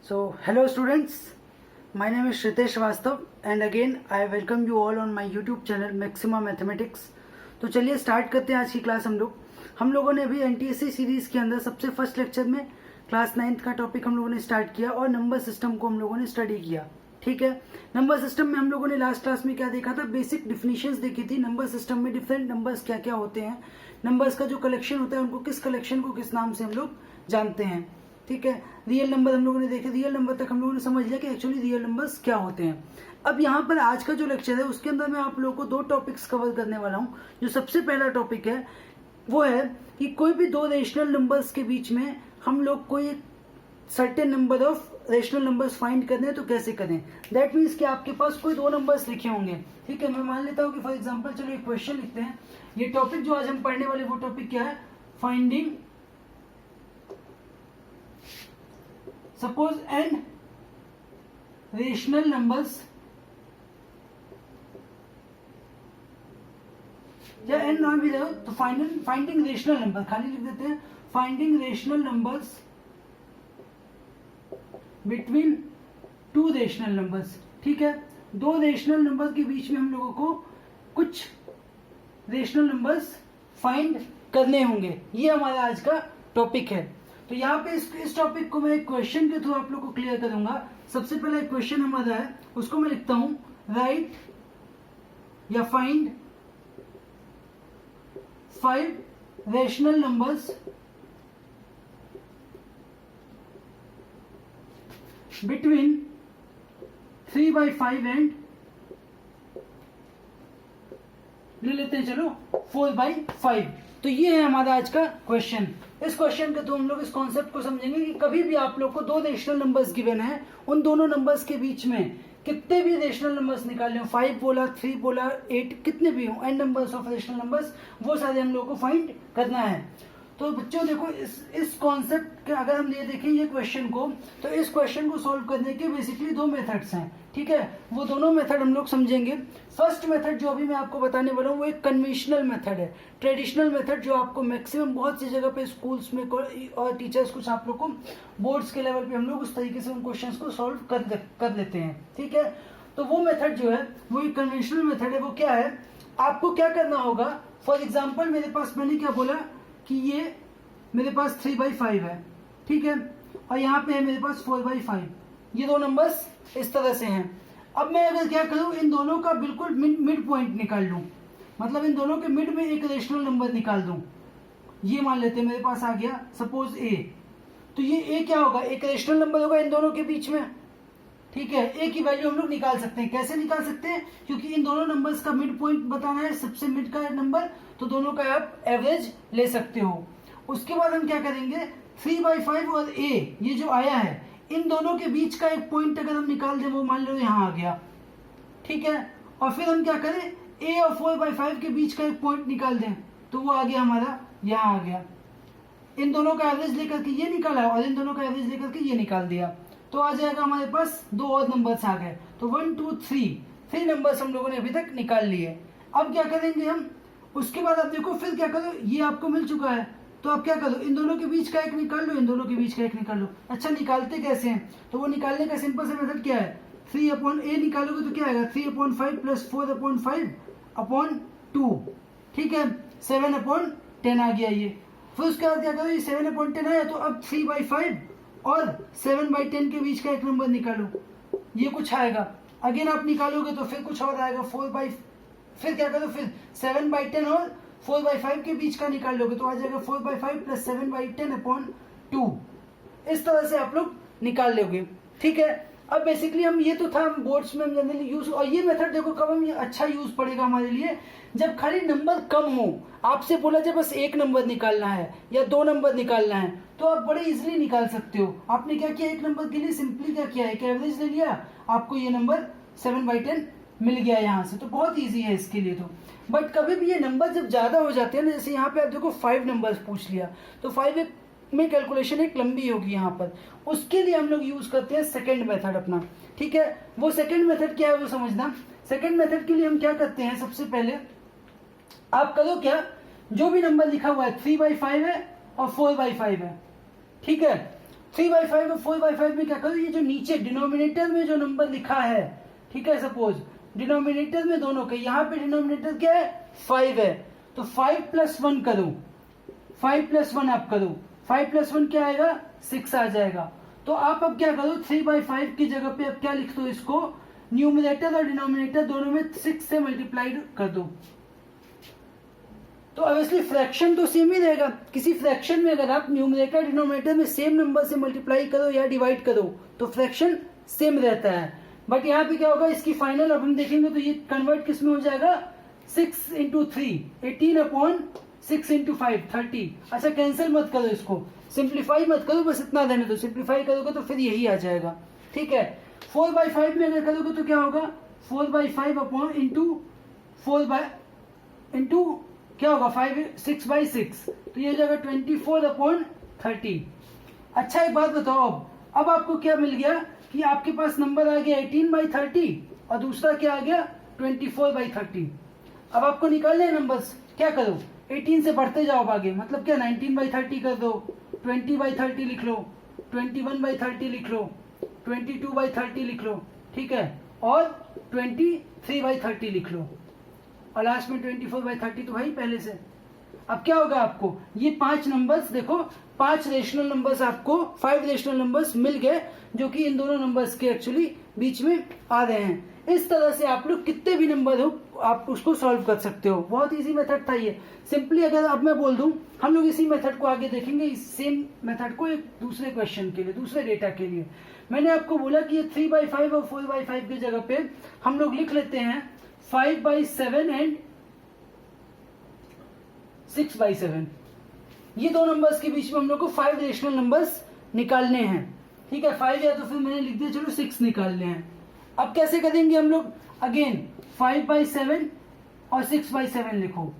Hello students, my name is Shritesh Srivastav and again I welcome you all on my YouTube channel Maxima Mathematics। तो चलिए start करते हैं आज की class. हम लोगों ने अभी एनटीएससी सीरीज़ के अंदर सबसे फर्स्ट लेक्चर में क्लास 9th का टॉपिक हम लोगों ने स्टार्ट किया और नंबर सिस्टम को हम लोगों ने स्टडी किया। ठीक है, नंबर सिस्टम में हम लोगों ने लास्ट क्लास में क्या देखा था, बेसिक डिफिनीशंस देखी थी। नंबर सिस्टम में डिफरेंट नंबर्स क्या क्या होते हैं, नंबर्स का जो कलेक्शन होता है उनको किस कलेक्शन को किस नाम से हम लोग जानते हैं। ठीक है, रियल नंबर हम लोगों ने देखे, रियल नंबर तक हम लोगों ने समझ लिया कि एक्चुअली रियल नंबर्स क्या होते हैं। अब यहाँ पर आज का जो लेक्चर है उसके अंदर मैं आप लोगों को दो टॉपिक्स कवर करने वाला हूँ। जो सबसे पहला टॉपिक है वो है कि कोई भी दो रेशनल नंबर्स के बीच में हम लोग कोई certain number of rational numbers find करने हैं तो कैसे करें। दैट मीन्स कि आपके पास कोई दो नंबर्स लिखे होंगे। ठीक है, मैं मान लेता हूँ कि फॉर एग्जांपल चलो एक क्वेश्चन लिखते हैं। ये टॉपिक जो आज हम पढ़ने वाले वो टॉपिक क्या है, finding suppose N rational numbers या एन नाम भी रहो तो फाइंडिंग रेशनल नंबर खाली लिख देते हैं, finding rational numbers between two rational numbers. ठीक है, दो रेशनल नंबर के बीच में हम लोगों को कुछ रेशनल नंबर्स फाइंड करने होंगे। ये हमारा आज का टॉपिक है। तो यहाँ पे इस टॉपिक को मैं एक क्वेश्चन के थ्रू आप लोग को क्लियर करूंगा। सबसे पहला एक क्वेश्चन हमारा है, उसको मैं लिखता हूं, राइट या find 5 rational numbers between 3/5 and ले लेते हैं चलो 4/5। तो ये है हमारा आज का क्वेश्चन। इस क्वेश्चन के थ्रू हम लोग इस कॉन्सेप्ट को समझेंगे कि कभी भी आप लोग को दो रेशनल नंबर्स गिवन है, उन दोनों नंबर्स के बीच में कितने भी रेशनल नंबर्स निकालने हो, 5 बोला, 3 बोला, 8 कितने भी हो, n numbers of rational numbers, वो सारे हम लोग को फाइंड करना है। तो बच्चों देखो इस कॉन्सेप्ट के अगर हम ये देखें ये क्वेश्चन को, तो इस क्वेश्चन को सॉल्व करने के बेसिकली दो मेथड्स हैं। ठीक है, वो दोनों मेथड हम लोग समझेंगे। फर्स्ट मेथड जो अभी मैं आपको बताने वाला हूँ वो एक कन्वेंशनल मेथड है, ट्रेडिशनल मेथड, जो आपको मैक्सिमम बहुत सी जगह पे स्कूल्स में और टीचर्स कुछ आप लोग को बोर्ड्स के लेवल पे हम लोग उस तरीके से उन क्वेश्चंस को सॉल्व कर लेते हैं। ठीक है, तो वो मेथड जो है वो एक कन्वेंशनल मेथड है। वो क्या है, आपको क्या करना होगा, फॉर एग्जाम्पल मेरे पास, मैंने क्या बोला कि ये मेरे पास 3/5 है। ठीक है, और यहाँ पे है मेरे पास 4/5। ये दो नंबर्स इस तरह से हैं। अब मैं अगर क्या करूं, इन दोनों का बिल्कुल मिड पॉइंट निकाल लूं, मतलब इन दोनों के मिड में एक रेशनल नंबर निकाल दूं। ये मान लेते हैं मेरे पास आ गया सपोज ए। तो ये ए क्या होगा, एक रेशनल नंबर होगा इन दोनों के बीच में। ठीक है, ए की वैल्यू हम लोग निकाल सकते हैं। कैसे निकाल सकते हैं, क्योंकि इन दोनों नंबर्स का मिड पॉइंट बताना है, सबसे मिड का नंबर, तो दोनों का आप एवरेज ले सकते हो। उसके बाद हम क्या करेंगे, 3/5 और ए ये जो आया है, इन दोनों के बीच का एक पॉइंट अगर हम निकाल दें, वो मान लो यहाँ आ गया। ठीक है, और फिर हम क्या करें, ए और 4/5 के बीच का एक पॉइंट निकाल दें, तो वो आ गया हमारा, यहाँ आ गया। इन दोनों का एवरेज लेकर के ये निकाला और इन दोनों का एवरेज लेकर के ये निकाल दिया, तो आ जाएगा हमारे पास दो और नंबर्स आ गए। तो 1 2 3 नंबर्स हम लोगों ने अभी तक निकाल लिए। अब क्या करेंगे हम, उसके बाद आप देखो फिर क्या करो, ये आपको मिल चुका है, तो आप क्या करो, इन दोनों के बीच का एक निकाल लो, इन दोनों के बीच का एक निकाल लो। अच्छा, निकालते कैसे हैं, तो वो निकालने का सिंपल सा मेथड क्या है, 3/a निकालोगे तो क्या आएगा, 3/5 प्लस 4/5/2। ठीक है, 7/10 आ गया ये। फिर उसके बाद क्या करो, ये 7/10 आया, तो अब 3/5 और 7/10 के बीच का एक नंबर निकालो, ये कुछ आएगा। अगेन आप निकालोगे तो फिर कुछ और आएगा, फिर क्या करो, फिर 7/10 और 4/5 के बीच का निकाल लोगे तो आ जाएगा 4/5 प्लस 7/10/2। इस तरह से आप लोग निकाल लोगे। ठीक है, अब बेसिकली हम, ये तो था बोर्ड्स में हम जनरली यूज, और ये मेथड देखो कब हम ये अच्छा यूज पड़ेगा हमारे लिए, जब खाली नंबर कम हो, आपसे बोला जाए बस एक नंबर निकालना है या दो नंबर निकालना है, तो आप बड़े इजिली निकाल सकते हो। आपने क्या किया, एक नंबर के लिए सिंपली क्या किया, एक एवरेज ले लिया, आपको ये नंबर 7/10 मिल गया यहाँ से, तो बहुत इजी है इसके लिए। तो बट कभी भी ये नंबर जब ज्यादा हो जाते हैं ना, जैसे यहाँ पे आप देखो 5 नंबर्स पूछ लिया, तो 5 में कैलकुलेशन एक लंबी होगी यहाँ पर, उसके लिए हम लोग यूज करते हैं सेकंड मेथड अपना। ठीक है, वो सेकंड मेथड क्या है वो समझना। सेकंड मेथड के लिए हम क्या करते हैं, सबसे पहले आप करो क्या, जो भी नंबर लिखा हुआ है 3/5 है और 4/5 है, ठीक है, 3/5 और 4/5 में क्या करो, ये जो नीचे डिनोमिनेटर में जो नंबर लिखा है, ठीक है, सपोज डिनोमिनेटर में दोनों के, यहाँ पे डिनोमिनेटर क्या है 5 है, तो 5 + 1 करो, 5 + 1 आप करो, 5 + 1 क्या आएगा 6 आ जाएगा। तो आप अब क्या करो 3/5 की जगह पे अब क्या लिख दो, इसको न्यूमरेटर और डिनोमिनेटर दोनों में 6 से मल्टीप्लाइड कर दो। तो ऑब्वियसली फ्रैक्शन तो सेम ही रहेगा, किसी फ्रैक्शन में अगर आप न्यूमरेटर डिनोमिनेटर में सेम नंबर से मल्टीप्लाई करो या डिवाइड करो तो फ्रैक्शन सेम रहता है। बट यहाँ पे क्या होगा, इसकी फाइनल अब हम देखेंगे तो ये कन्वर्ट किस में हो जाएगा 6 × 3 18/6 × 5 30। अच्छा कैंसिल मत करो, इसको सिंप्लीफाई मत करो, बस इतना देने दो, सिंप्लीफाई करोगे तो फिर यही आ जाएगा, ठीक है। 4/5 में अगर करोगे तो क्या होगा 4/5 इंटू क्या होगा 6/6, तो ये हो जाएगा 24/30। अच्छा एक बात बताओ, अब आपको क्या मिल गया कि आपके पास नंबर आ गया 18/30 और दूसरा क्या आ गया 24/30। अब आपको निकालने हैं नंबर्स, क्या करो 18 से बढ़ते जाओ आगे, मतलब क्या 19/30 कर दो, 20/30 लिख लो, 21/30 लिख लो, 22/30 लिख लो, ठीक है, और 23/30 लिख लो, और लास्ट में 24/30 तो भाई पहले से। अब क्या होगा आपको ये 5 नंबर्स देखो, 5 रेशनल नंबर्स आपको 5 रेशनल नंबर्स मिल गए जो कि इन दोनों नंबर्स के एक्चुअली बीच में आ रहे हैं। इस तरह से आप लोग कितने भी नंबर हो आप उसको सॉल्व कर सकते हो, बहुत इजी मेथड था ये। सिंपली अगर अब मैं बोल दूं, हम लोग इसी मेथड को आगे देखेंगे, इस सेम मेथड को एक दूसरे क्वेश्चन के लिए, दूसरे डेटा के लिए। मैंने आपको बोला कि ये 3/5 और 4/5 की जगह पे हम लोग लिख लेते हैं 5/7 एंड 6/7। ये दो नंबर्स के बीच में हम लोग को 5 रेशनल नंबर्स निकालने हैं, ठीक है। 5 या तो फिर मैंने लिख दिया चलो 6 निकालने हैं। अब कैसे करेंगे हम लोग, अगेन 5/7 और 6/7 लिखो,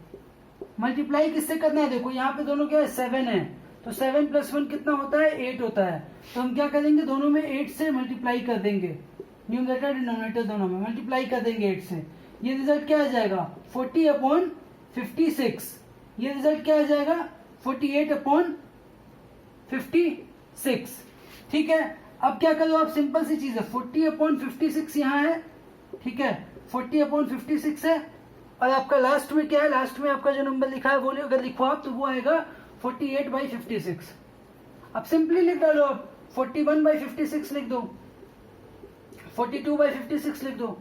मल्टीप्लाई किससे करना है, देखो यहाँ पे दोनों क्या है 7 है, तो 7 + 1 कितना होता है 8 होता है, तो हम क्या करेंगे दोनों में 8 से मल्टीप्लाई कर देंगे, न्यूमरेटर डिनोमिनेटर दोनों में मल्टीप्लाई कर देंगे 8 से। ये रिजल्ट क्या आ जाएगा 40/56, ये रिजल्ट क्या आ जाएगा 48/56, ठीक है। अब क्या करो आप, सिंपल सी चीज है, 40/56 यहाँ है, ठीक है, 40/56 है, और आपका लास्ट में क्या है, लास्ट में आपका जो नंबर लिखा है वो अगर लिखो आप तो वो आएगा 48/56। अब सिंपली लिख डालो, आप 41/56 लिख दो, 42/56 लिख दो,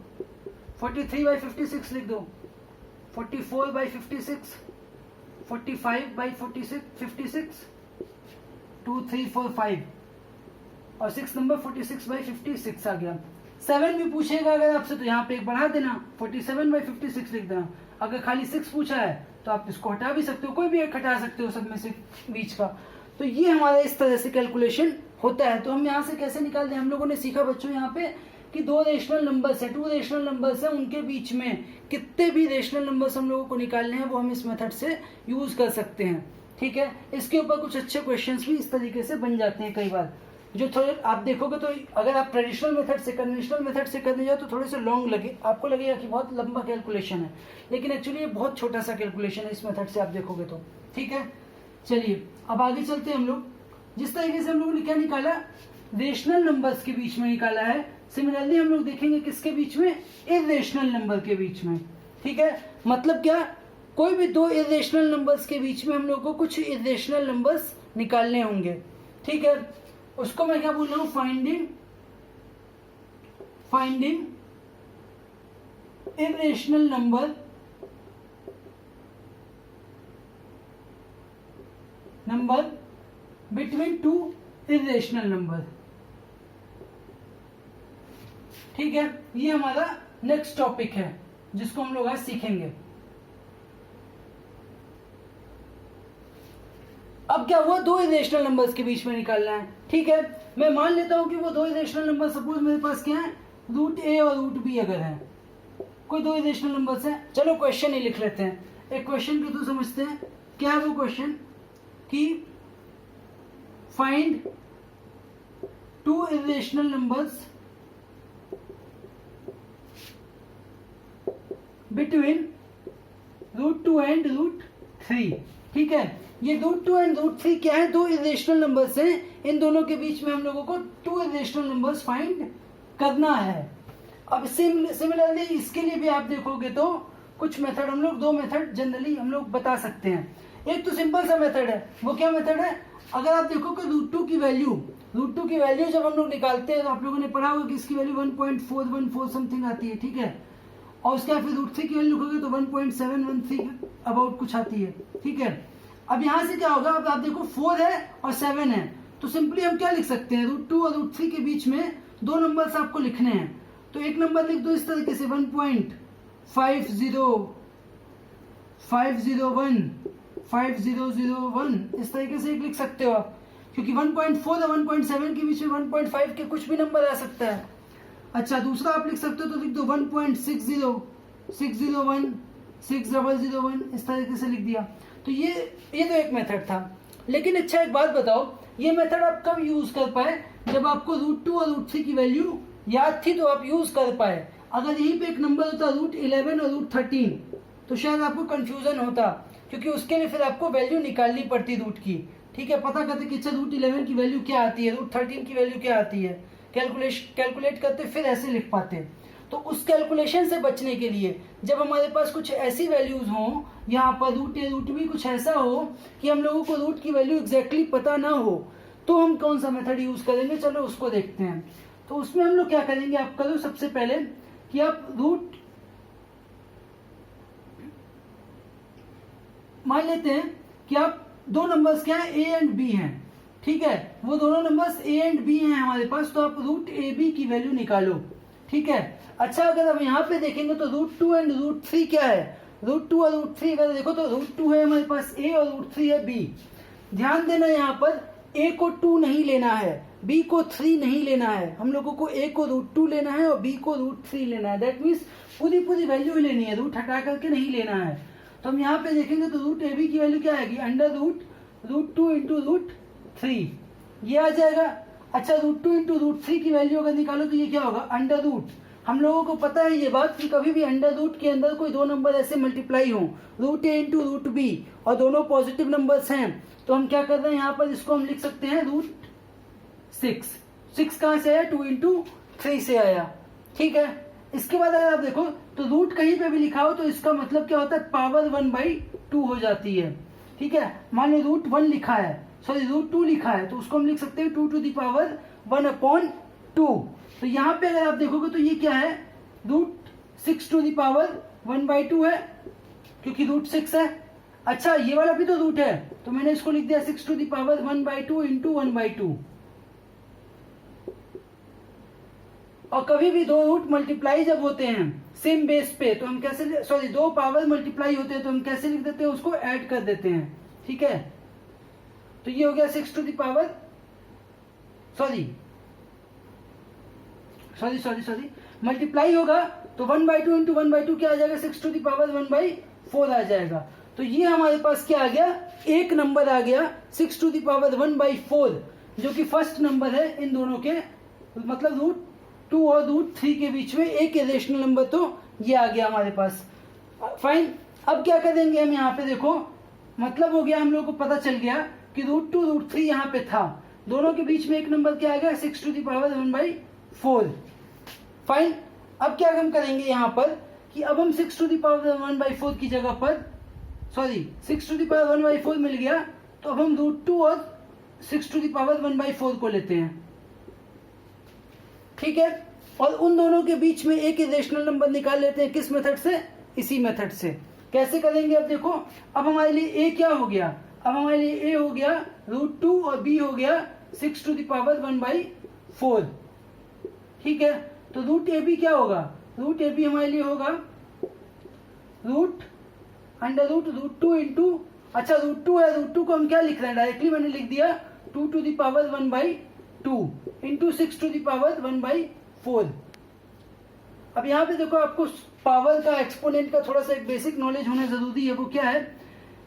43/56 लिख दो, 44/56, 45/56, 2 3 4 5 और 6 नंबर 46/56 आ गया। 7 भी पूछेगा अगर आपसे तो यहाँ पे एक बढ़ा देना, 47/56 लिख देना। अगर खाली 6 पूछा है तो आप इसको हटा भी सकते हो, कोई भी एक हटा सकते हो सब में से बीच का। तो ये हमारा इस तरह से कैलकुलेशन होता है। तो हम यहाँ से कैसे निकालते हैं, हम लोगों ने सीखा बच्चों यहाँ पे कि 2 रेशनल नंबर्स है, 2 रेशनल नंबर्स है, उनके बीच में कितने भी रेशनल नंबर्स हम लोगों को निकालने हैं वो हम इस मेथड से यूज कर सकते हैं, ठीक है। इसके ऊपर कुछ अच्छे क्वेश्चंस भी इस तरीके से बन जाते हैं कई बार, जो थोड़े आप देखोगे तो अगर आप ट्रेडिशनल मेथड से कन्वेंशनल मेथड से करने जाओ तो थोड़े से लॉन्ग लगे, आपको लगेगा कि बहुत लंबा कैलकुलेशन है, लेकिन एक्चुअली ये बहुत छोटा सा कैलकुलेशन है इस मेथड से आप देखोगे तो, ठीक है। चलिए अब आगे चलते हैं हम लोग। जिस तरीके से हम लोगों ने क्या निकाला, रेशनल नंबर्स के बीच में निकाला है, सिमिलरली हम लोग देखेंगे किसके बीच में, इर्रेशनल नंबर के बीच में, ठीक है। मतलब क्या, कोई भी 2 इर्रेशनल नंबर्स के बीच में हम लोग को कुछ इर्रेशनल नंबर्स निकालने होंगे, ठीक है। उसको मैं क्या बोल रहा हूं, finding irrational number between 2 irrational number, ठीक है। ये हमारा नेक्स्ट टॉपिक है जिसको हम लोग आज सीखेंगे। अब क्या हुआ, 2 इरेशनल नंबर्स के बीच में निकालना है, ठीक है। मैं मान लेता हूं कि वो 2 इरेशनल नंबर, सपोज मेरे पास क्या है √a और √b अगर है, कोई 2 इरेशनल नंबर्स हैं। चलो क्वेश्चन ही लिख लेते हैं, एक क्वेश्चन के थ्रू समझते हैं क्या है वो क्वेश्चन, कि find 2 irrational numbers between √2 and √3, ठीक है। ये √2 एंड √3 क्या है, दो इरेशनल नंबर्स हैं, इन दोनों के बीच में हम लोगों को टू इरेशनल नंबर्स फाइंड करना है। अब सिमिलरली इसके लिए भी आप देखोगे तो कुछ मेथड हम लोग, दो मेथड जनरली हम लोग बता सकते हैं। एक तो सिंपल सा मेथड है, वो क्या मेथड है, अगर आप देखो कि √2 की वैल्यू जब हम लोग निकालते हैं तो आप लोगों ने पढ़ा होगा कि इसकी वैल्यू 1.414 समथिंग आती है, ठीक है, और उसके बाद फिर √3 की वैल्यू लिखोगे तो 1.713 अबाउट कुछ आती है, ठीक है। अब यहाँ से क्या होगा, अब आप देखो 4 है और 7 है, तो सिंपली हम क्या लिख सकते हैं, √2 और √3 के बीच में दो नंबर्स आपको लिखने हैं, तो एक नंबर लिख दो इस तरीके से 1.5001 इस तरीके से एक लिख सकते हो आप, क्योंकि 1.4 और 1.7 के बीच में 1.5 के कुछ भी नंबर आ सकता है। अच्छा, दूसरा आप लिख सकते हो तो लिख दो 1.60, 6001 इस तरीके से लिख दिया। तो ये तो एक मेथड था। लेकिन अच्छा एक बात बताओ, ये मेथड आप कब यूज कर पाए, जब आपको √2 और √3 की वैल्यू याद थी तो आप यूज कर पाए। अगर यहीं पे एक नंबर होता √11 और √13 तो शायद आपको कंफ्यूजन होता, क्योंकि उसके लिए फिर आपको वैल्यू निकालनी पड़ती रूट की, ठीक है, पता करते कि अच्छा √11 की वैल्यू क्या आती है, √13 की वैल्यू क्या आती है, कैलकुलेट करते फिर ऐसे लिख पाते। तो उस कैलकुलेशन से बचने के लिए जब हमारे पास कुछ ऐसी वैल्यूज हों, यहाँ पर √a√b कुछ ऐसा हो कि हम लोगों को रूट की वैल्यू एग्जैक्टली पता ना हो, तो हम कौन सा मेथड यूज करेंगे, चलो उसको देखते हैं। तो उसमें हम लोग क्या करेंगे, आप करो सबसे पहले कि आप रूट मान लेते हैं कि आप दो नंबर्स क्या है, a एंड b हैं, ठीक है, वो दोनों नंबर्स a एंड b हैं हमारे पास, तो आप √ab की वैल्यू निकालो, ठीक है। अच्छा, अगर आप यहाँ पे देखेंगे तो √2 एंड √3 क्या है, √2 और √3 अगर देखो तो √2 है हमारे पास a और √3 है b। ध्यान देना, यहाँ पर a को 2 नहीं लेना है, b को 3 नहीं लेना है, हम लोगों को a को √2 लेना है और b को √3 लेना है। दैट मीन्स पूरी वैल्यू ही लेनी है, रूट हटा करके नहीं लेना है। तो हम यहाँ पे देखेंगे तो √ab की वैल्यू क्या आएगी, √2 इंटू √3 ये आ जाएगा। अच्छा, √2 इंटू √3 की वैल्यू अगर निकालो तो ये क्या होगा, √। हम लोगों को पता है ये बात कि कभी भी √रूट के अंदर कोई दो नंबर ऐसे मल्टीप्लाई हो, √a इंटू √b, और दोनों पॉजिटिव नंबर्स हैं, तो हम क्या कर रहे हैं, यहाँ पर इसको हम लिख सकते हैं √6 कहाँ से आया, 2 इंटू 3 से आया, ठीक है। इसके बाद अगर आप देखो तो रूट कहीं पे भी लिखा हो तो इसका मतलब क्या होता है, पावर 1/2 हो जाती है, ठीक है। मान लो √1 लिखा है, सॉरी √2 लिखा है, तो उसको हम लिख सकते हैं 2 टू द पावर 1/2। तो यहाँ पे अगर आप देखोगे तो ये क्या है, √6 टू द पावर 1/2 है, क्योंकि √6 है। अच्छा, ये वाला भी तो रूट है, तो मैंने इसको लिख दिया 6 टू द पावर 1/2 इंटू 1/2। और कभी भी दो रूट मल्टीप्लाई जब होते हैं सेम बेस पे, तो हम कैसे, सॉरी दो पावर मल्टीप्लाई होते हैं तो हम कैसे लिख देते हैं, उसको ऐड कर देते हैं, ठीक है। तो ये हो गया 6 to the power, sorry multiply होगा तो 1/2 इंटू 1/2 क्या आ जाएगा, 6 टू द पावर 1/4 आ जाएगा। तो ये हमारे पास क्या आ गया, एक नंबर आ गया 6 टू द पावर 1/4, जो कि फर्स्ट नंबर है इन दोनों के, मतलब √2 और √3 के बीच में एक इरेशनल नंबर, तो ये आ गया हमारे पास। फाइन, अब क्या करेंगे हम, यहाँ पे देखो मतलब हो गया, हम लोग को पता चल गया कि √2 √3 यहाँ पे था, दोनों के बीच में एक नंबर क्या आ गया, 6 टू द पावर 1/4। फाइन, अब क्या हम करेंगे यहाँ पर कि अब हम 6 टू द पावर 1/4 की जगह पर, सॉरी 6 टू द पावर 1/4 मिल गया, तो अब हम √2 और 6 टू द पावर 1/4 को लेते हैं, ठीक है, और उन दोनों के बीच में एक इरेशनल नंबर निकाल लेते हैं। किस मेथड से, इसी मेथड से। कैसे करेंगे, अब देखो, अब हमारे लिए a क्या हो गया, अब हमारे लिए a हो गया √2 और b हो गया 6 टू द पावर 1/4, ठीक है। तो √ab क्या होगा, √ab हमारे लिए होगा √2 इंटू, अच्छा √2 है, √2 को हम क्या लिख रहे हैं, डायरेक्टली मैंने लिख दिया 2 to the power 1/2 into 6 to the power 1/4। अब यहाँ पे देखो, आपको पावर का, एक्सपोनेंट का थोड़ा सा एक बेसिक नॉलेज होना जरूरी है। वो क्या है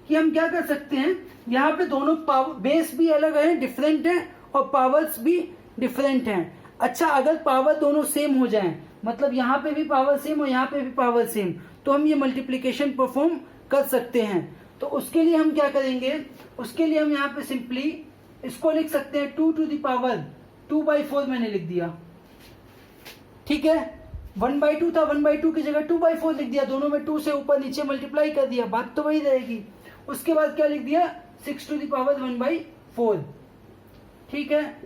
कि हम क्या कर सकते हैं, यहाँ पे दोनों पावर बेस भी अलग है, डिफरेंट है, और पावर्स भी डिफरेंट हैं। अच्छा, अगर पावर दोनों सेम हो जाएं, मतलब यहाँ पे भी पावर सेम और यहाँ पे भी पावर सेम, तो हम ये मल्टीप्लिकेशन परफॉर्म कर सकते हैं। तो उसके लिए हम क्या करेंगे, उसके लिए हम यहाँ पे सिंपली इसको लिख सकते हैं 2 टू द पावर 2/4 मैंने लिख दिया, ठीक है। 1/2 था, 1/2 की जगह 2/4 लिख दिया, दोनों में 2 से ऊपर नीचे मल्टीप्लाई कर दिया, बात तो वही रहेगी। उसके बाद क्या लिख दिया 6 टू द पावर 1/4, ठीक है।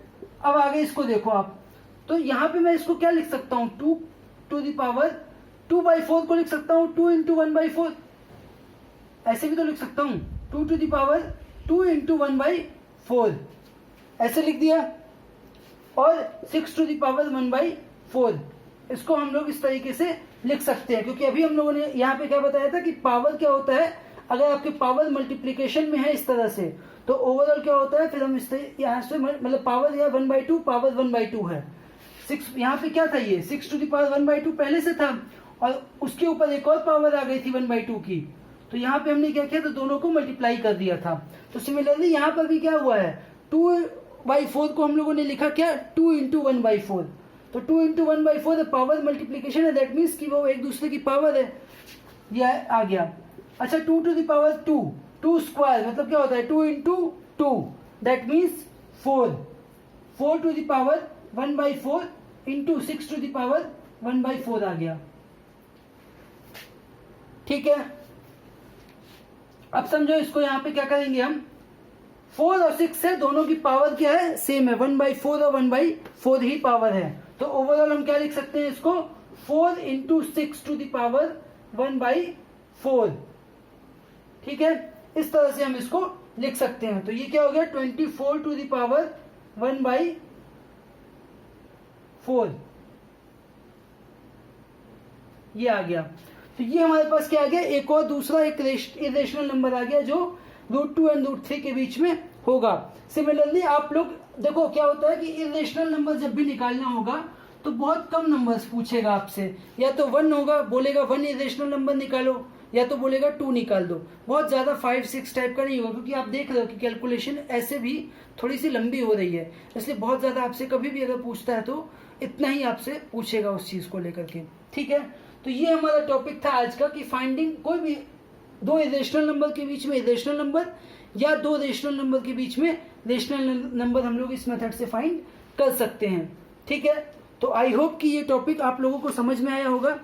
अब आगे इसको देखो आप, तो यहाँ पे मैं इसको क्या लिख सकता हूँ 2 टू द पावर 2/4 को लिख सकता हूँ 2 इंटू 1/4, ऐसे भी तो लिख सकता हूँ 2 टू द पावर 2 इंटू 1/4, ऐसे लिख दिया। और 6 टू द पावर 1/4 इसको हम लोग इस तरीके से लिख सकते हैं, क्योंकि अभी हम लोगों ने यहाँ पे क्या बताया था कि पावर क्या होता है, अगर आपके पावर मल्टीप्लीकेशन में है इस तरह से तो ओवरऑल क्या होता है, फिर हम इस यहाँ से मतलब पावर या 1/2 पावर 1/2 है। 6 यहाँ पे क्या था, ये 6 टू द पावर 1/2 पहले से था और उसके ऊपर एक और पावर आ गई थी 1/2 की, तो यहाँ पे हमने क्या किया, तो दोनों को मल्टीप्लाई कर दिया था। तो सिमिलरली यहाँ पर भी क्या हुआ है 2/4 को हम लोगों ने लिखा क्या 2 इंटू 1/4, तो 2 इंटू 1/4 पावर मल्टीप्लीकेशन है, दैट मीन्स कि वो एक दूसरे की पावर है, यह आ गया। अच्छा 2 टू द पावर 2 स्क्वायर मतलब क्या होता है 2 into 2, that means 4 to the power 1/4 into 6 to the power 1/4 आ गया, ठीक है। अब समझो इसको यहाँ पे क्या करेंगे हम, 4 और 6 से दोनों की पावर क्या है, सेम है, 1/4 और 1/4 ही पावर है, तो ओवरऑल हम क्या लिख सकते हैं इसको 4 इंटू 6 टू द पावर 1/4, ठीक है। इस तरह से हम इसको लिख सकते हैं। तो ये क्या हो गया 24 टू द पावर 1/4, ये आ गया। तो ये हमारे पास क्या आ गया, एक और दूसरा एक इरेशनल नंबर आ गया जो √2 एंड √3 के बीच में होगा। सिमिलरली आप लोग देखो क्या होता है कि इरेशनल नंबर जब भी निकालना होगा तो बहुत कम नंबर्स पूछेगा आपसे, या तो 1 होगा, बोलेगा 1 इरेशनल नंबर निकालो, या तो बोलेगा 2 निकाल दो, बहुत ज्यादा 5-6 टाइप का नहीं होगा, क्योंकि आप देख रहे हो कि कैलकुलेशन ऐसे भी थोड़ी सी लंबी हो रही है, इसलिए बहुत ज्यादा आपसे कभी भी अगर पूछता है तो इतना ही आपसे पूछेगा उस चीज को लेकर के, ठीक है। तो ये हमारा टॉपिक था आज का कि फाइंडिंग कोई भी 2 इरेशनल नंबर के बीच में इरेशनल नंबर या 2 रेशनल नंबर के बीच में रेशनल नंबर हम लोग इस मेथड से फाइंड कर सकते हैं, ठीक है। तो आई होप कि ये टॉपिक आप लोगों को समझ में आया होगा।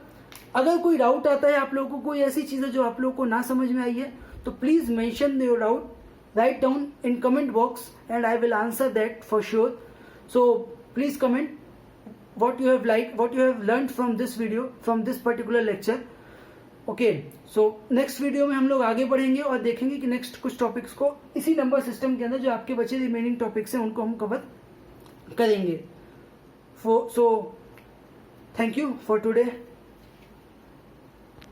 अगर कोई डाउट आता है आप लोगों को, कोई ऐसी चीज है जो आप लोगों को ना समझ में आई है, तो please mention your doubt, write down in comment box and I will answer that for sure. So please comment what you have liked, what you have learned from this video, from this particular lecture. Okay, so next video में हम लोग आगे बढ़ेंगे और देखेंगे कि next कुछ topics को इसी नंबर सिस्टम के अंदर जो आपके बचे रिमेनिंग टॉपिक्स हैं उनको हम कवर करेंगे। So thank you for today.